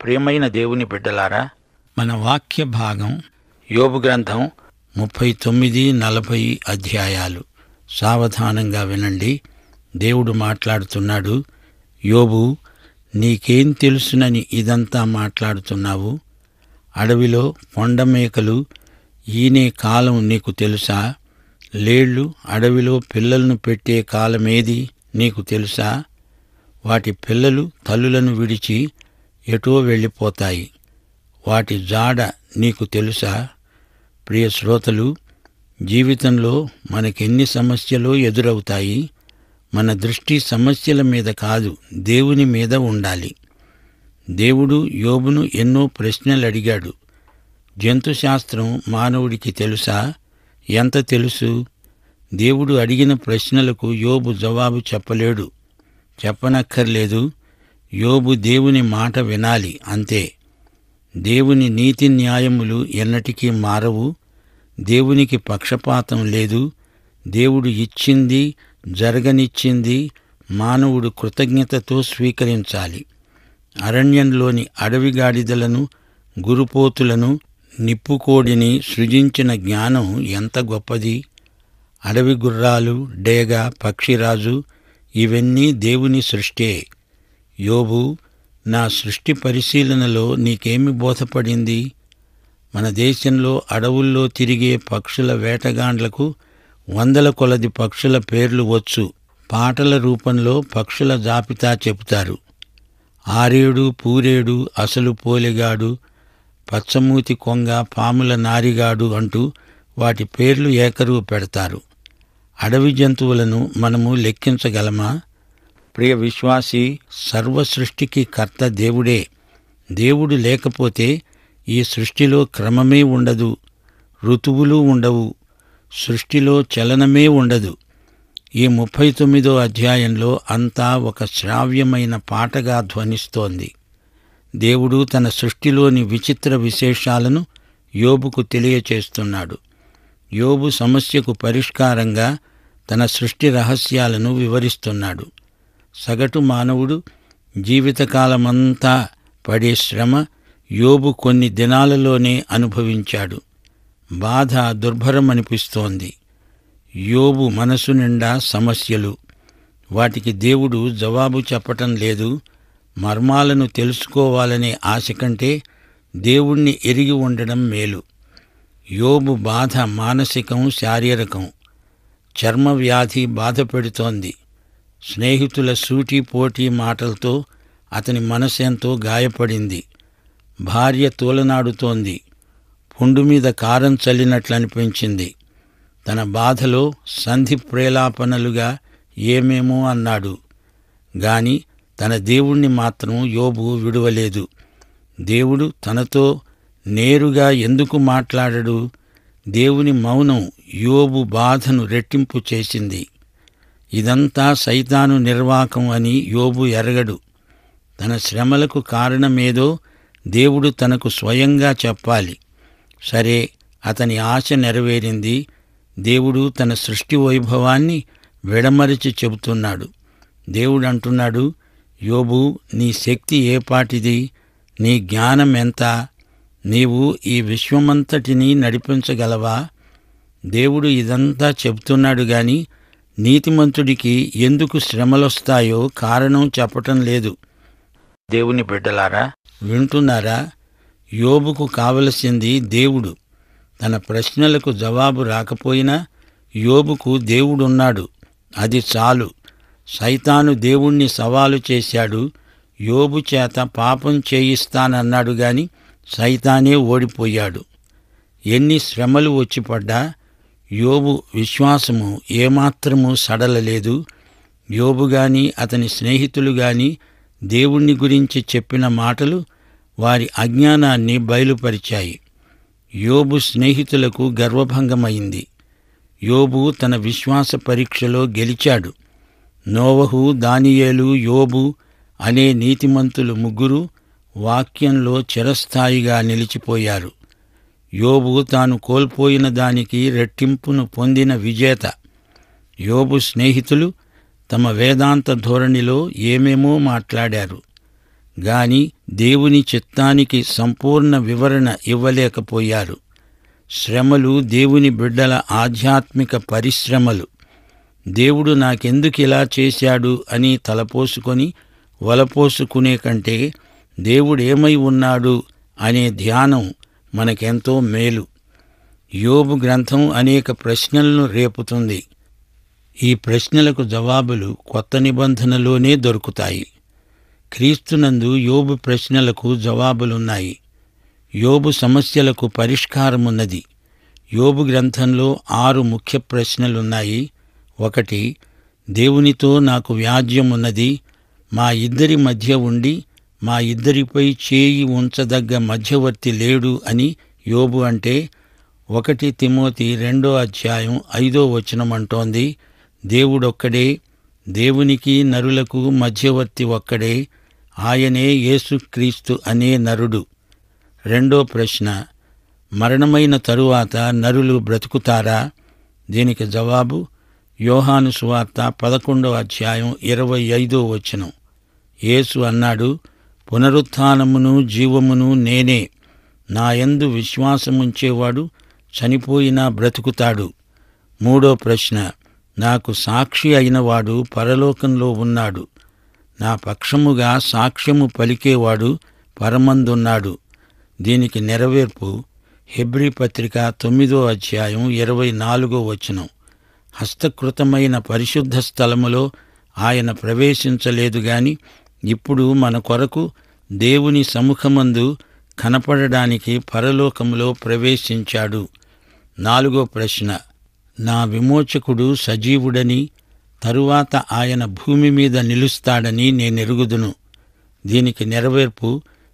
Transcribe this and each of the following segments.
ప్రియమైన దేవుని బిడ్డలారా, మన వాక్య భాగం యోబు గ్రంథం 39-40 అధ్యాయాలు. సావధానంగా వినండి. దేవుడు మాట్లాడుతున్నాడు. యోబు, నీకేం తెలుసునని ఇదంతా మాట్లాడుతున్నావు? అడవిలో కొండమేకలు ఈనే కాలం నీకు తెలుసా? లేళ్లు అడవిలో పిల్లలను పెట్టే కాలమేది నీకు తెలుసా? వాటి పిల్లలు తల్లులను విడిచి ఎటో వెళ్ళిపోతాయి. వాటి జాడ నీకు తెలుసా? ప్రియ శ్రోతలు, జీవితంలో మనకెన్ని సమస్యలు ఎదురవుతాయి. మన దృష్టి సమస్యల మీద కాదు, దేవుని మీద ఉండాలి. దేవుడు యోబును ఎన్నో ప్రశ్నలు అడిగాడు. జంతుశాస్త్రం మానవుడికి తెలుసా? ఎంత తెలుసు? దేవుడు అడిగిన ప్రశ్నలకు యోబు జవాబు చెప్పలేడు. చెప్పనక్కర్లేదు. యోబు దేవుని మాట వినాలి, అంతే. దేవుని నీతి న్యాయములు ఎన్నటికీ మారవు. దేవునికి పక్షపాతం లేదు. దేవుడు ఇచ్చింది, జరగనిచ్చింది మానవుడు కృతజ్ఞతతో స్వీకరించాలి. అరణ్యంలోని అడవిగాడిదలను, గురుపోతులను, నిప్పుకోడిని సృజించిన జ్ఞానం ఎంత గొప్పది! అడవి గుర్రాలు, డేగ, పక్షిరాజు ఇవన్నీ దేవుని సృష్టే. యోబు, నా సృష్టి పరిశీలనలో నీకేమి బోధపడింది? మన దేశంలో అడవుల్లో తిరిగే పక్షుల వేటగాండ్లకు 100 కొలది పక్షుల పేర్లు వచ్చు. పాటల రూపంలో పక్షుల జాబితా చెబుతారు. ఆరేడు, పూరేడు, అసలు పోలెగాడు, పచ్చమూతి కొంగ, పాముల నారిగాడు అంటూ వాటి పేర్లు ఏకరువు పెడతారు. అడవి జంతువులను మనము లెక్కించగలమా? ప్రియ విశ్వాసి, సర్వసృష్టికి కర్త దేవుడే. దేవుడు లేకపోతే ఈ సృష్టిలో క్రమమే ఉండదు, ఋతువులు ఉండవు, సృష్టిలో చలనమే ఉండదు. ఈ 39వ అధ్యాయంలో అంతా ఒక శ్రావ్యమైన పాటగా ధ్వనిస్తోంది. దేవుడు తన సృష్టిలోని విచిత్ర విశేషాలను యోబుకు తెలియచేస్తున్నాడు. యోబు సమస్యకు పరిష్కారంగా తన సృష్టి రహస్యాలను వివరిస్తున్నాడు. సగటు మానవుడు జీవితకాలమంతా పడే శ్రమ యోబు కొన్ని దినాలలోనే అనుభవించాడు. బాధ దుర్భరమనిపిస్తోంది. యోబు మనసు నిండా సమస్యలు. వాటికి దేవుడు జవాబు చెప్పటం లేదు. మర్మాలను తెలుసుకోవాలనే ఆశ కంటే దేవుణ్ణి ఎరిగి ఉండడం మేలు. యోబు బాధ మానసికం, శారీరకం. చర్మవ్యాధి బాధ పెడుతోంది. స్నేహితుల సూటిపోటీ మాటలతో అతని మనసెంతో గాయపడింది. భార్య తూలనాడుతోంది. పుండు మీద కారం చల్లినట్లనిపించింది. తన బాధలో సంధి ప్రేలాపనలుగా ఏమేమో అన్నాడు. గాని తన దేవుణ్ణి మాత్రం యోబు విడువలేదు. దేవుడు తనతో నేరుగా ఎందుకు మాట్లాడడు? దేవుని మౌనం యోబు బాధను రెట్టింపు చేసింది. ఇదంతా సైతాను నిర్వాకం అని యోబు ఎరగడు. తన శ్రమలకు కారణమేదో దేవుడు తనకు స్వయంగా చెప్పాలి. సరే, అతని ఆశ నెరవేరింది. దేవుడు తన సృష్టి వైభవాన్ని విడమరిచి చెబుతున్నాడు. దేవుడు అంటున్నాడు, యోబు, నీ శక్తి ఏపాటిది? నీ జ్ఞానం ఎంత? నీవు ఈ విశ్వమంతటినీ నడిపించగలవా? దేవుడు ఇదంతా చెబుతున్నాడు గాని నీతిమంతుడికి ఎందుకు శ్రమలొస్తాయో కారణం చెప్పటం లేదు. దేవుని బిడ్డలారా, వింటున్నారా? యోబుకు కావలసింది దేవుడు. తన ప్రశ్నలకు జవాబు రాకపోయినా యోబుకు దేవుడున్నాడు. అది చాలు. సైతాను దేవుణ్ణి సవాలు చేశాడు. యోబు చేత పాపం చేయిస్తానన్నాడు గాని సైతానే ఓడిపోయాడు. ఎన్ని శ్రమలు వచ్చిపడ్డా యోబు విశ్వాసము ఏమాత్రమూ సడలలేదు. యోబు గాని అతని స్నేహితులు గాని దేవుణ్ణి గురించి చెప్పిన మాటలు వారి అజ్ఞానాన్ని బయలుపరిచాయి. యోబు స్నేహితులకు గర్వభంగమైంది. యోబు తన విశ్వాస పరీక్షలో గెలిచాడు. నోవహు, దానియేలు, యోబు అనే నీతిమంతులు ముగ్గురు వాక్యంలో చిరస్థాయిగా నిలిచిపోయారు. యోబు తాను కోల్పోయిన దానికి రెట్టింపును పొందిన విజేత. యోబు స్నేహితులు తమ వేదాంత ధోరణిలో ఏమేమో మాట్లాడారు. గాని దేవుని చిత్తానికి సంపూర్ణ వివరణ ఇవ్వలేకపోయారు. శ్రమలు దేవుని బిడ్డల ఆధ్యాత్మిక పరిశ్రమలు. దేవుడు నాకెందుకిలా చేశాడు అని తలపోసుకొని వలపోసుకునే కంటే దేవుడేమై ఉన్నాడు అనే ధ్యానం మనకెంతో మేలు. యోబు గ్రంథం అనేక ప్రశ్నలను రేపుతుంది. ఈ ప్రశ్నలకు జవాబులు కొత్త నిబంధనలోనే దొరుకుతాయి. క్రీస్తునందు యోబు ప్రశ్నలకు జవాబులున్నాయి. యోబు సమస్యలకు పరిష్కారమున్నది. యోబు గ్రంథంలో 6 ముఖ్య ప్రశ్నలున్నాయి. 1. దేవునితో నాకు వ్యాజ్యమున్నది. మా ఇద్దరి మధ్య ఉండి మా ఇద్దరిపై చేయి ఉంచదగ్గ మధ్యవర్తి లేడు అని యోబు అంటే 1 తిమోతి 2:5 అంటోంది. దేవుడొక్కడే, దేవునికి నరులకు మధ్యవర్తి ఒక్కడే, ఆయనే యేసుక్రీస్తు అనే నరుడు. 2వ ప్రశ్న, మరణమైన తరువాత నరులు బ్రతుకుతారా? దీనికి జవాబు యోహాను సువార్త 11:25. యేసు అన్నాడు, పునరుత్థానమును జీవమును నేనే. నాయందు విశ్వాసముంచేవాడు చనిపోయినా బ్రతుకుతాడు. 3వ ప్రశ్న, నాకు సాక్షి అయినవాడు పరలోకంలో ఉన్నాడు. నా పక్షముగా సాక్ష్యము పలికేవాడు పరమందున్నాడు. దీనికి నెరవేర్పు హెబ్రీ పత్రిక 9:24. హస్తకృతమైన పరిశుద్ధ స్థలములో ఆయన ప్రవేశించలేదు గాని ఇప్పుడు మన కొరకు దేవుని సముఖమందు కనపడడానికి పరలోకములో ప్రవేశించాడు. 4వ ప్రశ్న, నా విమోచకుడు సజీవుడని తరువాత ఆయన భూమి మీద నిలుస్తాడని నేనెరుగుదును. దీనికి నెరవేర్పు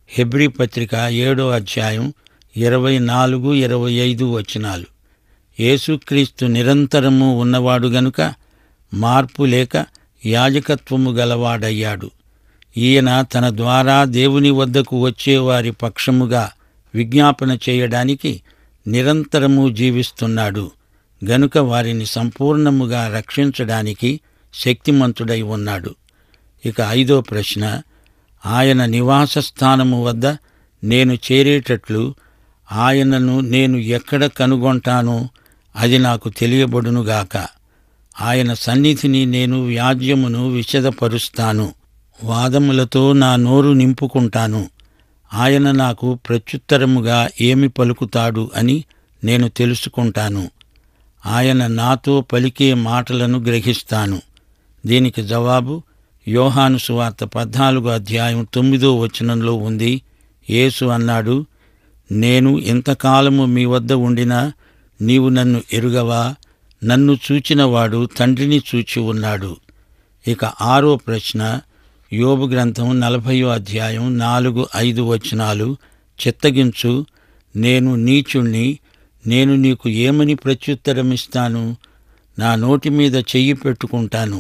హెబ్రీ పత్రిక 7:24-25. యేసుక్రీస్తు నిరంతరము ఉన్నవాడు గనుక మార్పు లేక యాజకత్వము గలవాడయ్యాడు. ఈయన తన ద్వారా దేవుని వద్దకు వచ్చేవారి పక్షముగా విజ్ఞాపన చేయడానికి నిరంతరము జీవిస్తున్నాడు గనుక వారిని సంపూర్ణముగా రక్షించడానికి శక్తిమంతుడై ఉన్నాడు. ఇక 5వ ప్రశ్న, ఆయన నివాస స్థానము వద్ద నేను చేరేటట్లు ఆయనను నేను ఎక్కడ కనుగొంటానో అది నాకు తెలియబడునుగాక. ఆయన సన్నిధిని నేను వ్యాజ్యమును విశదపరుస్తాను, వాదములతో నా నోరు నింపుకుంటాను. ఆయన నాకు ప్రత్యుత్తరముగా ఏమి పలుకుతాడు అని నేను తెలుసుకుంటాను. ఆయన నాతో పలికే మాటలను గ్రహిస్తాను. దీనికి జవాబు యోహాను సువార్త 14:9 ఉంది. యేసు అన్నాడు, నేను ఇంతకాలము మీ వద్ద ఉండినా నీవు నన్ను ఎరుగవా? నన్ను చూచినవాడు తండ్రిని చూచి ఉన్నాడు. ఇక 6వ ప్రశ్న, యోబు గ్రంథం 40:4-5 చిత్తగించు, నేను నీచుణ్ణి, నేను నీకు ఏమని ప్రత్యుత్తరమిస్తాను? నా నోటి మీద చెయ్యి పెట్టుకుంటాను.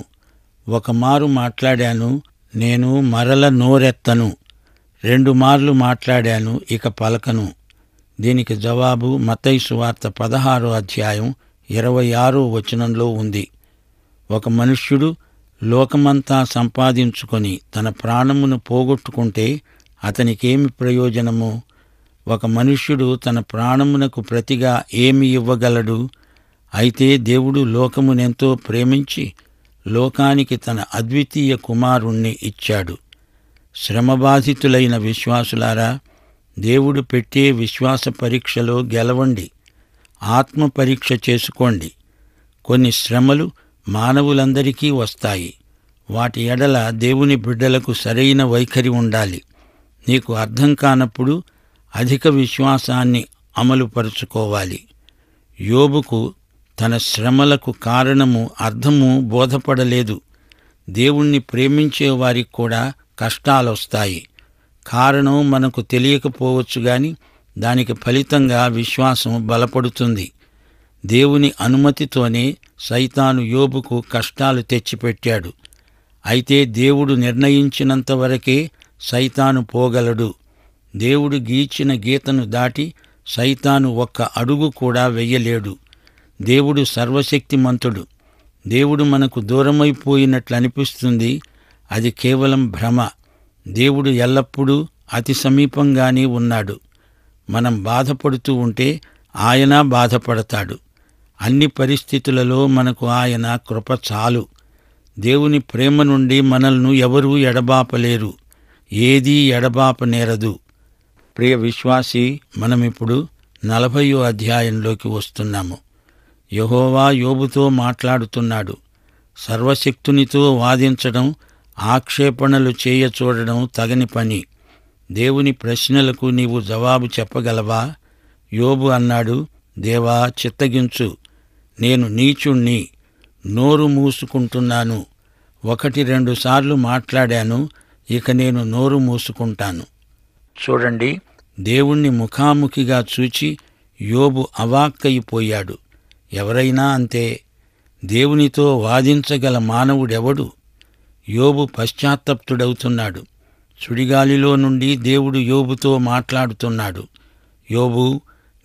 ఒకమారు మాట్లాడాను, నేను మరల నోరెత్తను. 2 మార్లు మాట్లాడాను, ఇక పలకను. దీనికి జవాబు మత్తయి సువార్త 16:26 ఉంది. ఒక మనుష్యుడు లోకమంతా సంపాదించుకొని తన ప్రాణమును పోగొట్టుకుంటే అతనికేమి ప్రయోజనము? ఒక మనుష్యుడు తన ప్రాణమునకు ప్రతిగా ఏమి ఇవ్వగలడు? అయితే దేవుడు లోకమునెంతో ప్రేమించి లోకానికి తన అద్వితీయ కుమారుణ్ణి ఇచ్చాడు. శ్రమబాధితులైన విశ్వాసులారా, దేవుడు పెట్టే విశ్వాస పరీక్షలో గెలవండి. ఆత్మ పరీక్ష చేసుకోండి. కొన్ని శ్రమలు మానవులందరికీ వస్తాయి. వాటి ఎడల దేవుని బిడ్డలకు సరైన వైఖరి ఉండాలి. నీకు అర్థం కానప్పుడు అధిక విశ్వాసాన్ని అమలుపరుచుకోవాలి. యోబుకు తన శ్రమలకు కారణము అర్థము బోధపడలేదు. దేవుణ్ణి ప్రేమించే వారికి కూడా కష్టాలొస్తాయి. కారణం మనకు తెలియకపోవచ్చు గాని దానికి ఫలితంగా విశ్వాసం బలపడుతుంది. దేవుని అనుమతితోనే సైతాను యోబుకు కష్టాలు తెచ్చిపెట్టాడు. అయితే దేవుడు నిర్ణయించినంతవరకే సైతాను పోగలడు. దేవుడు గీచిన గీతను దాటి సైతాను ఒక్క అడుగు కూడా వెయ్యలేడు. దేవుడు సర్వశక్తిమంతుడు. దేవుడు మనకు దూరమైపోయినట్లు అనిపిస్తుంది. అది కేవలం భ్రమ. దేవుడు ఎల్లప్పుడూ అతి సమీపంగానే ఉన్నాడు. మనం బాధపడుతూ ఉంటే ఆయన బాధపడతాడు. అన్ని పరిస్థితులలో మనకు ఆయన కృప చాలు. దేవుని ప్రేమ నుండి మనల్ని ఎవరూ ఎడబాపలేరు. ఏదీ ఎడబాపనేరదు. ప్రియ విశ్వాసీ, మనమిప్పుడు 40వ అధ్యాయంలోకి వస్తున్నాము. యెహోవా యోబుతో మాట్లాడుతున్నాడు. సర్వశక్తునితో వాదించడం, ఆక్షేపణలు చేయచూడడం తగని పని. దేవుని ప్రశ్నలకు నీవు జవాబు చెప్పగలవా? యోబు అన్నాడు, దేవా, చిత్తగించు, నేను నీచుణ్ణి, నోరు మూసుకుంటున్నాను. 1-2 సార్లు మాట్లాడాను, ఇక నేను నోరు మూసుకుంటాను. చూడండి, దేవుణ్ణి ముఖాముఖిగా చూచి యోబు అవాక్కయిపోయాడు. ఎవరైనా అంతే. దేవునితో వాదించగల మానవుడెవడు? యోబు పశ్చాత్తప్తుడవుతున్నాడు. సుడిగాలిలో నుండి దేవుడు యోబుతో మాట్లాడుతున్నాడు. యోబు,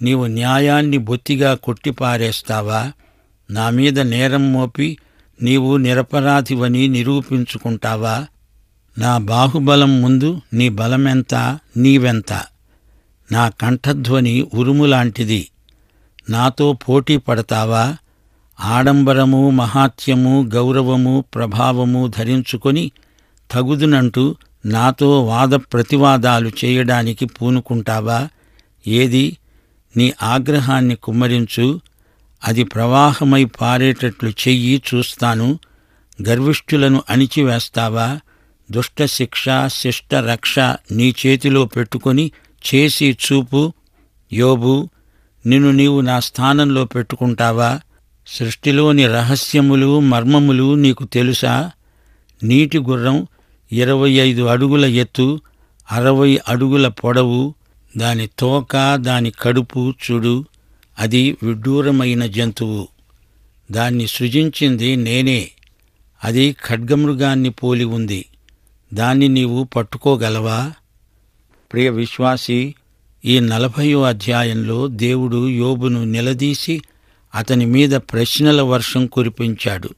నీవు న్యాయాన్ని బొత్తిగా కొట్టిపారేస్తావా? నా మీద నేరం మోపి నీవు నిరపరాధివని నిరూపించుకుంటావా? నా బాహుబలం ముందు నీ బలమెంత, నీవెంత? నా కంఠధ్వని ఉరుములాంటిది. నాతో పోటీ పడతావా? ఆడంబరము, మహాత్యము, గౌరవము, ప్రభావము ధరించుకొని తగుదునంటూ నాతో వాద ప్రతివాదాలు చేయడానికి పూనుకుంటావా? ఏది? నీ ఆగ్రహాన్ని కుమ్మరించు, అది ప్రవాహమై పారేటట్లు చెయ్యి, చూస్తాను. గర్విష్ఠులను అణిచివేస్తావా? దుష్ట శిక్ష, శిష్ట రక్ష నీ చేతిలో పెట్టుకొని చేసి చూపు. యోబు, నిన్ను నీవు నా స్థానంలో పెట్టుకుంటావా? సృష్టిలోని రహస్యములు, మర్మములు నీకు తెలుసా? నీటి గుర్రం 25 అడుగుల ఎత్తు, 60 అడుగుల పొడవు, దాని తోక, దాని కడుపు చూడు. అది విడ్డూరమైన జంతువు. దాన్ని సృజించింది నేనే. అది ఖడ్గమృగాన్ని పోలి ఉంది. దాన్ని నీవు పట్టుకోగలవా? ప్రియ విశ్వాసీ, ఈ 40వ అధ్యాయంలో దేవుడు యోబును నిలదీసి అతని మీద ప్రశ్నల వర్షం కురిపించాడు.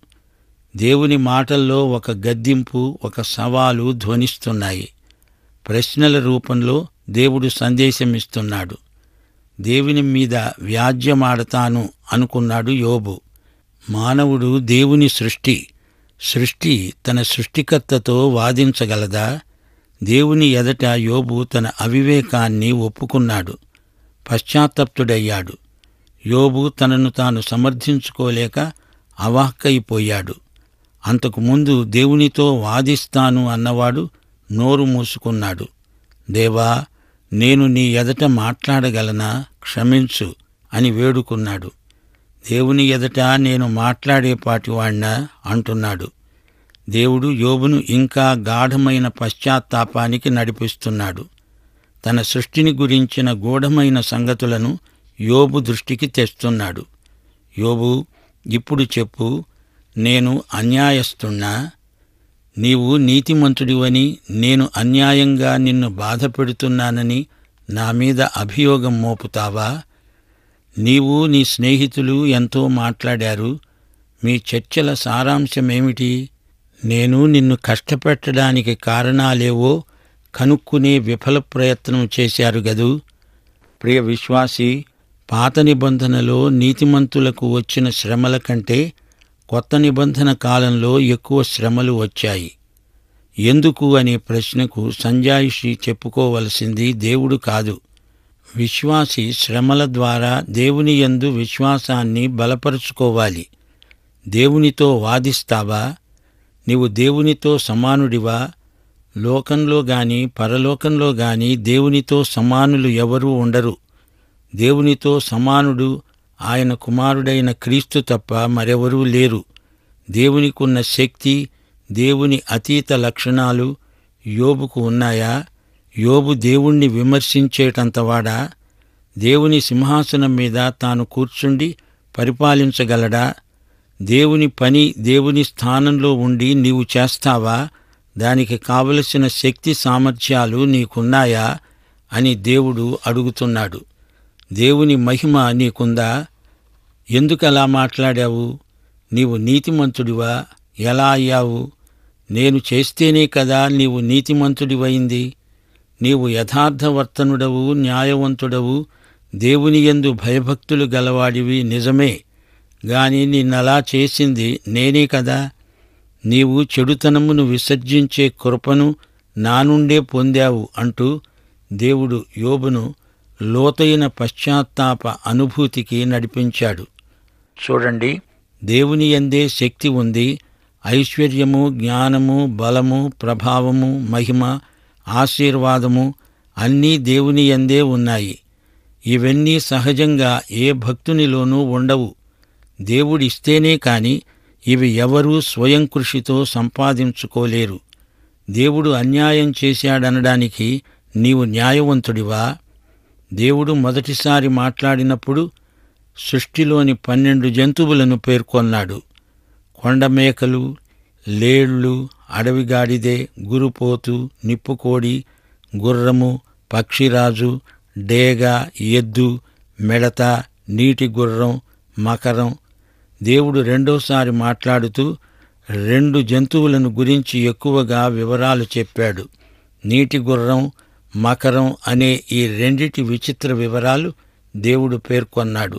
దేవుని మాటల్లో ఒక గద్దింపు, ఒక సవాలు ధ్వనిస్తున్నాయి. ప్రశ్నల రూపంలో దేవుడు సందేశమిస్తున్నాడు. దేవుని మీద వ్యాజ్యమాడతాను అనుకున్నాడు యోబు. మానవుడు దేవుని సృష్టి తన సృష్టికర్తతో వాదించగలదా? దేవుని ఎదట యోబు తన అవివేకాన్ని ఒప్పుకున్నాడు. పశ్చాత్తప్తుడయ్యాడు. యోబు తనను తాను సమర్థించుకోలేక అవాక్కయిపోయాడు. అంతకుముందు దేవునితో వాదిస్తాను అన్నవాడు నోరు మూసుకున్నాడు. దేవా, నేను నీ ఎదట మాట్లాడగలనా? క్షమించు అని వేడుకున్నాడు. దేవుని ఎదట నేను మాట్లాడేపాటివాణ్ణా అంటున్నాడు. దేవుడు యోబును ఇంకా గాఢమైన పశ్చాత్తాపానికి నడిపిస్తున్నాడు. తన సృష్టిని గురించిన గూఢమైన సంగతులను యోబు దృష్టికి తెస్తున్నాడు. యోబు, ఇప్పుడు చెప్పు, నేను అన్యాయస్తున్నా? నీవు నీతిమంతుడివని, నేను అన్యాయంగా నిన్ను బాధపెడుతున్నానని నా మీద అభియోగం మోపుతావా? నీవు నీ స్నేహితులు ఎంతో మాట్లాడారు. మీ చర్చల సారాంశమేమిటి? నేను నిన్ను కష్టపెట్టడానికి కారణాలేవో కనుక్కునే విఫల ప్రయత్నం చేశారు గదూ. ప్రియ విశ్వాసీ, పాత నిబంధనలో నీతిమంతులకు వచ్చిన శ్రమల కంటే కొత్త నిబంధన కాలంలో ఎక్కువ శ్రమలు వచ్చాయి. ఎందుకు అనే ప్రశ్నకు సంజాయిషి చెప్పుకోవలసింది దేవుడు కాదు. విశ్వాసి శ్రమల ద్వారా దేవుని యందు విశ్వాసాన్ని బలపరుచుకోవాలి. దేవునితో వాదిస్తావా? నీవు దేవునితో సమానుడివా? లోకంలో గాని పరలోకంలో గాని దేవునితో సమానులు ఎవరూ ఉండరు. దేవునితో సమానుడు ఆయన కుమారుడైన క్రీస్తు తప్ప మరెవరూ లేరు. దేవునికున్న శక్తి, దేవుని అతీత లక్షణాలు యోబుకు ఉన్నాయా? యోబు దేవుణ్ణి విమర్శించేటంతవాడా? దేవుని సింహాసనం మీద తాను కూర్చుండి పరిపాలించగలడా? దేవుని పని దేవుని స్థానంలో ఉండి నీవు చేస్తావా? దానికి కావలసిన శక్తి సామర్థ్యాలు నీకున్నాయా అని దేవుడు అడుగుతున్నాడు. దేవుని మహిమ నీకుందా? ఎందుకలా మాట్లాడావు? నీవు నీతిమంతుడివా? ఎలా అయ్యావు? నేను చేస్తేనే కదా నీవు నీతిమంతుడివైంది. నీవు యథార్థవర్తనుడవు, న్యాయవంతుడవు, దేవునియందు భయభక్తులు గలవాడివి నిజమే. గాని నిన్నలా చేసింది నేనే కదా. నీవు చెడుతనమును విసర్జించే కృపను నా నుండే పొందావు అంటూ దేవుడు యోబును లోతైన పశ్చాత్తాప అనుభూతికి నడిపించాడు. చూడండి, దేవుని యందే శక్తి ఉంది. ఐశ్వర్యము, జ్ఞానము, బలము, ప్రభావము, మహిమ, ఆశీర్వాదము అన్నీ దేవుని యందే ఉన్నాయి. ఇవన్నీ సహజంగా ఏ భక్తునిలోనూ ఉండవు. దేవుడిస్తేనే కాని ఇవి ఎవరూ స్వయం కృషితో సంపాదించుకోలేరు. దేవుడు అన్యాయం చేశాడనడానికి నీవు న్యాయవంతుడివా? దేవుడు మొదటిసారి మాట్లాడినప్పుడు సృష్టిలోని 12 జంతువులను పేర్కొన్నాడు. కొండమేకలు, లేళ్లు, అడవిగాడిదే, గురుపోతు, నిప్పుకోడి, గుర్రము, పక్షిరాజు, డేగ, ఎద్దు, మిడత, నీటి గుర్రం, మకరం. దేవుడు రెండోసారి మాట్లాడుతూ 2 జంతువులను గురించి ఎక్కువగా వివరాలు చెప్పాడు. నీటి గుర్రం, మకరం అనే ఈ రెండిటి విచిత్ర వివరాలు దేవుడు పేర్కొన్నాడు.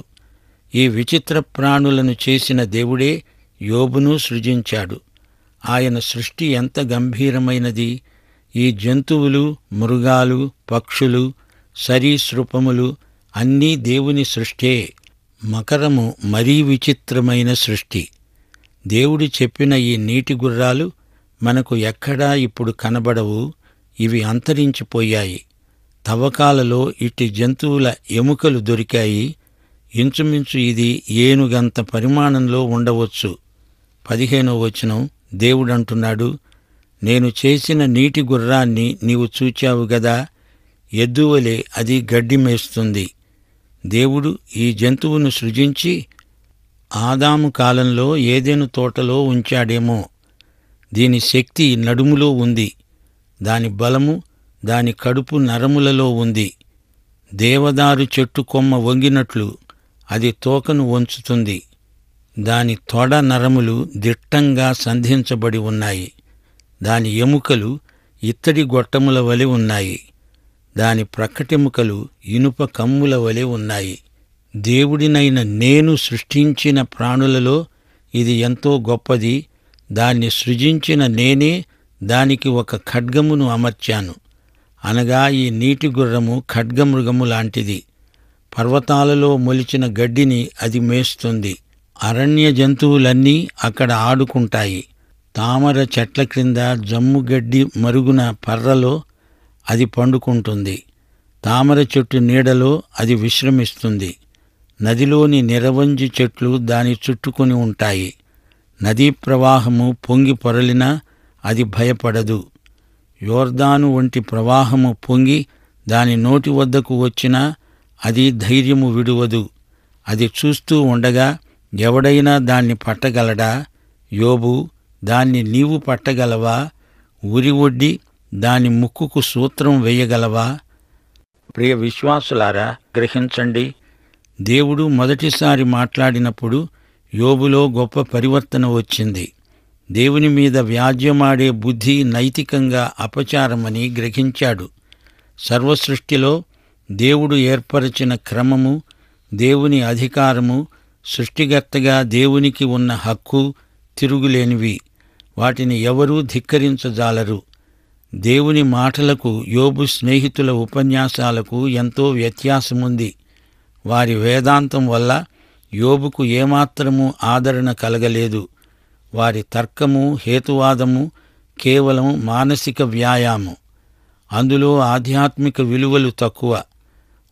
ఈ విచిత్ర ప్రాణులను చేసిన దేవుడే యోబును సృజించాడు. ఆయన సృష్టి ఎంత గంభీరమైనది! ఈ జంతువులు, మృగాలు, పక్షులు, సరీసృపములు అన్నీ దేవుని సృష్టే. మకరము మరీ విచిత్రమైన సృష్టి. దేవుడు చెప్పిన ఈ నీటి గుర్రాలు మనకు ఎక్కడా ఇప్పుడు కనబడవు. ఇవి అంతరించిపోయాయి. తవ్వకాలలో ఇట్టి జంతువుల ఎముకలు దొరికాయి. ఇంచుమించు ఇది ఏనుగంత పరిమాణంలో ఉండవచ్చు. 15వ వచనం దేవుడంటున్నాడు, నేను చేసిన నీటి గుర్రాన్ని నీవు చూచావు గదా, ఎద్దువలే అది గడ్డి మేస్తుంది. దేవుడు ఈ జంతువును సృజించి ఆదాము కాలంలో ఏదెను తోటలో ఉంచాడేమో. దీని శక్తి నడుములో ఉంది. దాని బలము దాని కడుపు నరములలో ఉంది. దేవదారు చెట్టు కొమ్మ వంగినట్లు అది తోకను వంచుతుంది. దాని తొడ నరములు దిట్టంగా సంధించబడి ఉన్నాయి. దాని ఎముకలు ఇత్తడి గొట్టముల వలె ఉన్నాయి. దాని ప్రక్కటెముకలు ఇనుప కమ్ముల వలె ఉన్నాయి. దేవుడినైన నేను సృష్టించిన ప్రాణులలో ఇది ఎంతో గొప్పది. దాన్ని సృజించిన నేనే దానికి ఒక ఖడ్గమును అమర్చాను. అనగా ఈ నీటి గుర్రము ఖడ్గమృగము లాంటిది. పర్వతాలలో మొలిచిన గడ్డిని అది మేస్తుంది. అరణ్య జంతువులన్నీ అక్కడ ఆడుకుంటాయి. తామర చెట్ల క్రింద జమ్ముగడ్డి మరుగున పర్రలో అది పండుకుంటుంది. తామర చెట్టు నీడలో అది విశ్రమిస్తుంది. నదిలోని నిరవంజి చెట్లు దాని చుట్టుకొని ఉంటాయి. నదీ ప్రవాహము పొంగి పొరలినా అది భయపడదు. యోర్దాను వంటి ప్రవాహము పొంగి దాని నోటి వద్దకు వచ్చినా అది ధైర్యము విడువదు. అది చూస్తూ ఉండగా ఎవడైనా దాన్ని పట్టగలడా? యోబు, దాన్ని నీవు పట్టగలవా? ఉరి ఒడ్డి దాని ముక్కుకు సూత్రం వేయగలవా? ప్రియ విశ్వాసులారా, గ్రహించండి. దేవుడు మొదటిసారి మాట్లాడినప్పుడు యోబులో గొప్ప పరివర్తన వచ్చింది. దేవుని మీద వ్యాజ్యమాడే బుద్ధి నైతికంగా అపచారమని గ్రహించాడు. సర్వసృష్టిలో దేవుడు ఏర్పరచిన క్రమము, దేవుని అధికారము, సృష్టికర్తగా దేవునికి ఉన్న హక్కు తిరుగులేనివి. వాటిని ఎవరూ ధిక్కరించజాలరు. దేవుని మాటలకు యోబు స్నేహితుల ఉపన్యాసాలకు ఎంతో వ్యత్యాసముంది. వారి వేదాంతం వల్ల యోబుకు ఏమాత్రమూ ఆదరణ కలగలేదు. వారి తర్కము, హేతువాదము కేవలం మానసిక వ్యాయామం. అందులో ఆధ్యాత్మిక విలువలు తక్కువ.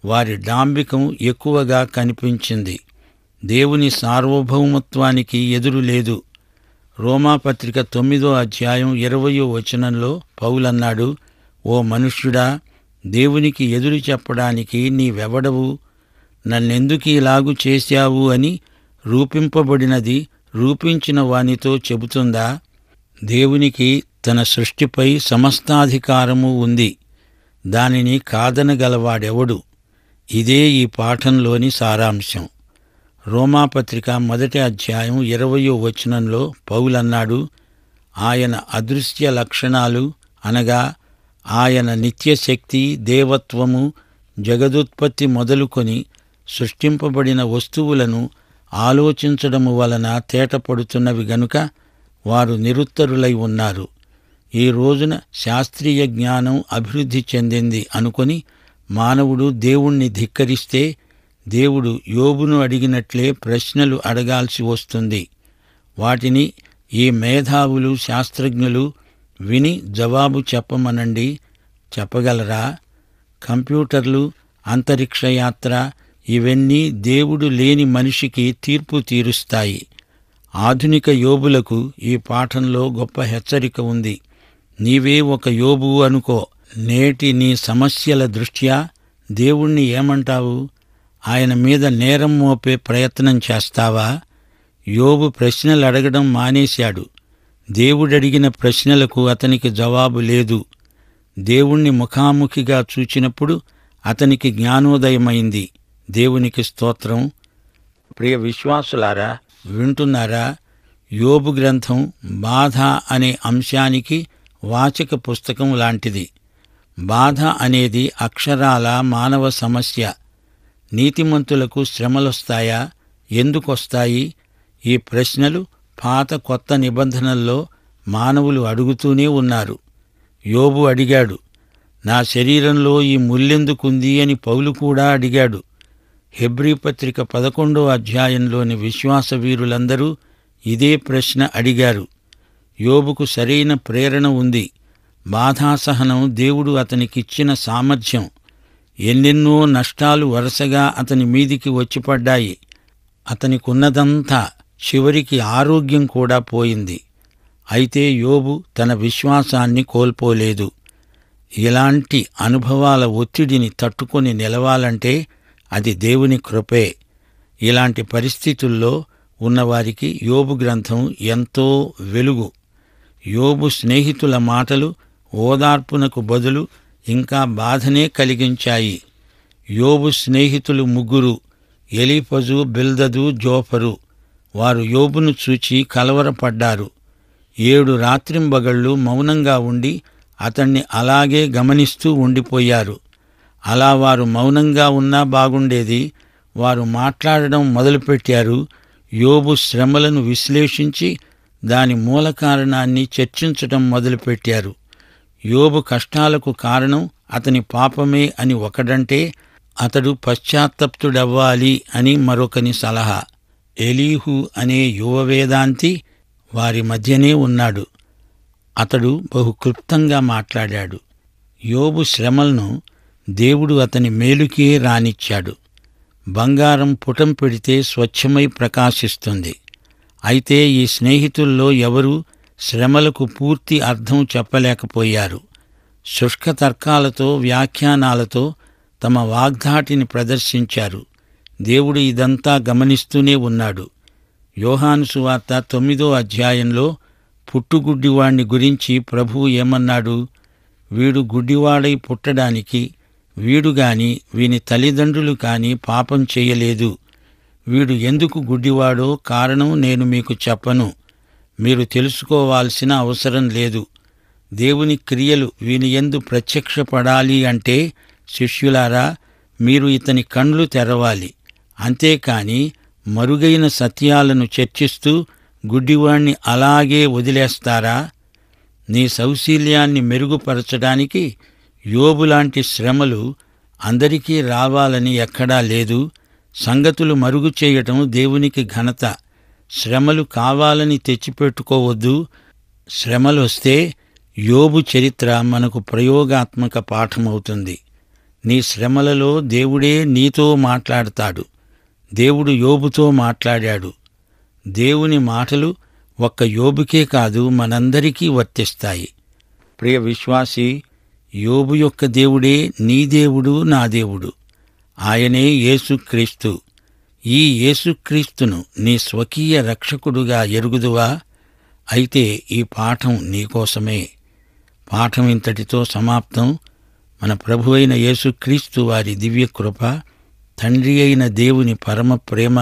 వారి డాంబికం ఎక్కువగా కనిపించింది. దేవుని సార్వభౌమత్వానికి ఎదురు లేదు. రోమాపత్రిక 9వ అధ్యాయం 20వ వచనంలో పౌలన్నాడు, ఓ మనుష్యుడా, దేవునికి ఎదురు చెప్పడానికి నీవెవడవు? నన్నెందుకు ఇలాగు చేశావు అని రూపింపబడినది రూపించిన వానితో చెబుతుందా? దేవునికి తన సృష్టిపై సమస్తాధికారము ఉంది. దానిని కాదనగలవాడెవడు? ఇదే ఈ పాఠంలోని సారాంశం. రోమాపత్రిక 1వ అధ్యాయం 20వ వచనంలో పౌలన్నాడు, ఆయన అదృశ్య లక్షణాలు అనగా ఆయన నిత్యశక్తి, దేవత్వము, జగదుత్పత్తి మొదలుకొని సృష్టింపబడిన వస్తువులను ఆలోచించడము వలన తేటపడుతున్నవి గనుక వారు నిరుత్తరులై ఉన్నారు. ఈ రోజున శాస్త్రీయ జ్ఞానం అభివృద్ధి చెందింది అనుకొని మానవుడు దేవుణ్ణి ధిక్కరిస్తే దేవుడు యోబును అడిగినట్లే ప్రశ్నలు అడగాల్సి వస్తుంది. వాటిని ఈ మేధావులు, శాస్త్రజ్ఞులు విని జవాబు చెప్పమనండి. చెప్పగలరా? కంప్యూటర్లు, అంతరిక్షయాత్ర ఇవన్నీ దేవుడు లేని మనిషికి తీర్పు తీరుస్తాయి. ఆధునిక యోబులకు ఈ పాఠంలో గొప్ప హెచ్చరిక ఉంది. నీవే ఒక యోబు అనుకో. నేటి నీ సమస్యల దృష్ట్యా దేవుణ్ణి ఏమంటావు? ఆయన మీద నేరం మోపే ప్రయత్నం చేస్తావా? యోబు ప్రశ్నలు అడగడం మానేశాడు. దేవుడడిగిన ప్రశ్నలకు అతనికి జవాబు లేదు. దేవుణ్ణి ముఖాముఖిగా చూచినప్పుడు అతనికి జ్ఞానోదయమైంది. దేవునికి స్తోత్రం. ప్రియ విశ్వాసులారా, వింటున్నారా? యోబు గ్రంథం బాధ అనే అంశానికి వాచక పుస్తకం లాంటిది. బాధ అనేది అక్షరాల మానవ సమస్య. నీతిమంతులకు శ్రమలొస్తాయా? ఎందుకొస్తాయి? ఈ ప్రశ్నలు పాత కొత్త నిబంధనల్లో మానవులు అడుగుతూనే ఉన్నారు. యోబు అడిగాడు. నా శరీరంలో ఈ ముల్లెందుకుంది అని పౌలు కూడా అడిగాడు. హెబ్రీ పత్రిక 11వ అధ్యాయంలోని విశ్వాస వీరులందరూ ఇదే ప్రశ్న అడిగారు. యోబుకు సరైన ప్రేరణ ఉంది. బాధాసహనం దేవుడు అతనికిచ్చిన సామర్థ్యం. ఎన్నెన్నో నష్టాలు వరుసగా అతని మీదికి వచ్చిపడ్డాయి. అతనికున్నదంతా, చివరికి ఆరోగ్యం కూడా పోయింది. అయితే యోబు తన విశ్వాసాన్ని కోల్పోలేదు. ఇలాంటి అనుభవాల ఒత్తిడిని తట్టుకొని నిలవాలంటే అది దేవుని కృపే. ఇలాంటి పరిస్థితుల్లో ఉన్నవారికి యోబు గ్రంథం ఎంతో వెలుగు. యోబు స్నేహితుల మాటలు ఓదార్పునకు బదులు ఇంకా బాధనే కలిగించాయి. యోబు స్నేహితులు ముగ్గురు, ఎలీఫజు, బిల్దదు, జోఫరు. వారు యోబును చూచి కలవరపడ్డారు. 7 రాత్రింబగళ్ళు మౌనంగా ఉండి అతణ్ణి అలాగే గమనిస్తూ ఉండిపోయారు. అలా వారు మౌనంగా ఉన్నా బాగుండేది. వారు మాట్లాడడం మొదలుపెట్టారు. యోబు శ్రమలను విశ్లేషించి దాని మూల కారణాన్ని చర్చించటం మొదలుపెట్టారు. యోబు కష్టాలకు కారణం అతని పాపమే అని ఒకడంటే, అతడు పశ్చాత్తప్తుడవ్వాలి అని మరొకని సలహా. ఎలీహు అనే యువ వేదాంతి వారి మధ్యనే ఉన్నాడు. అతడు బహు క్లుప్తంగా మాట్లాడాడు. యోబు శ్రమలను దేవుడు అతని మేలుకే రానిచ్చాడు. బంగారం పుటం పెడితే స్వచ్ఛమై ప్రకాశిస్తుంది. అయితే ఈ స్నేహితుల్లో ఎవరూ శ్రమలకు పూర్తి అర్థం చెప్పలేకపోయారు. శుష్క తర్కాలతో, వ్యాఖ్యానాలతో తమ వాగ్ధాటిని ప్రదర్శించారు. దేవుడు ఇదంతా గమనిస్తూనే ఉన్నాడు. యోహాను సువార్త 9వ అధ్యాయంలో పుట్టుగుడ్డివాణ్ణి గురించి ప్రభువు ఏమన్నాడు? వీడు గుడ్డివాడై పుట్టడానికి వీడు గాని వీని తల్లిదండ్రులు కాని పాపం చేయలేదు. వీడు ఎందుకు గుడ్డివాడో కారణం నేను మీకు చెప్పను. మీరు తెలుసుకోవాల్సిన అవసరం లేదు. దేవుని క్రియలు వీని యందు ప్రత్యక్షపడాలి అంటే, శిష్యులారా, మీరు ఇతని కండ్లు తెరవాలి. అంతేకాని మరుగైన సత్యాలను చర్చిస్తూ గుడ్డివాణ్ణి అలాగే వదిలేస్తారా? నీ సౌశీల్యాన్ని మెరుగుపరచడానికి యోబులాంటి శ్రమలు అందరికీ రావాలని ఎక్కడా లేదు. సంగతులు మరుగు చేయటం దేవునికి ఘనత. శ్రమలు కావాలని తెచ్చిపెట్టుకోవద్దు. శ్రమలొస్తే యోబు చరిత్ర మనకు ప్రయోగాత్మక పాఠమవుతుంది. నీ శ్రమలలో దేవుడే నీతో మాట్లాడతాడు. దేవుడు యోబుతో మాట్లాడాడు. దేవుని మాటలు ఒక్క యోబుకే కాదు, మనందరికీ వర్తిస్తాయి. ప్రియ విశ్వాసి, యోబు యొక్క దేవుడే నీ దేవుడు, నా దేవుడు. ఆయనే యేసుక్రీస్తు. ఈ యేసుక్రీస్తును నీ స్వకీయ రక్షకుడుగా ఎరుగుదువా? అయితే ఈ పాఠం నీకోసమే. పాఠం ఇంతటితో సమాప్తం. మన ప్రభువైన యేసుక్రీస్తు వారి దివ్యకృప, తండ్రి అయిన దేవుని పరమ ప్రేమ,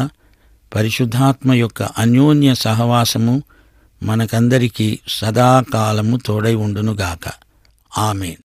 పరిశుద్ధాత్మ యొక్క అన్యోన్య సహవాసము మనకందరికీ సదాకాలము తోడై ఉండునుగాక. ఆమేన్.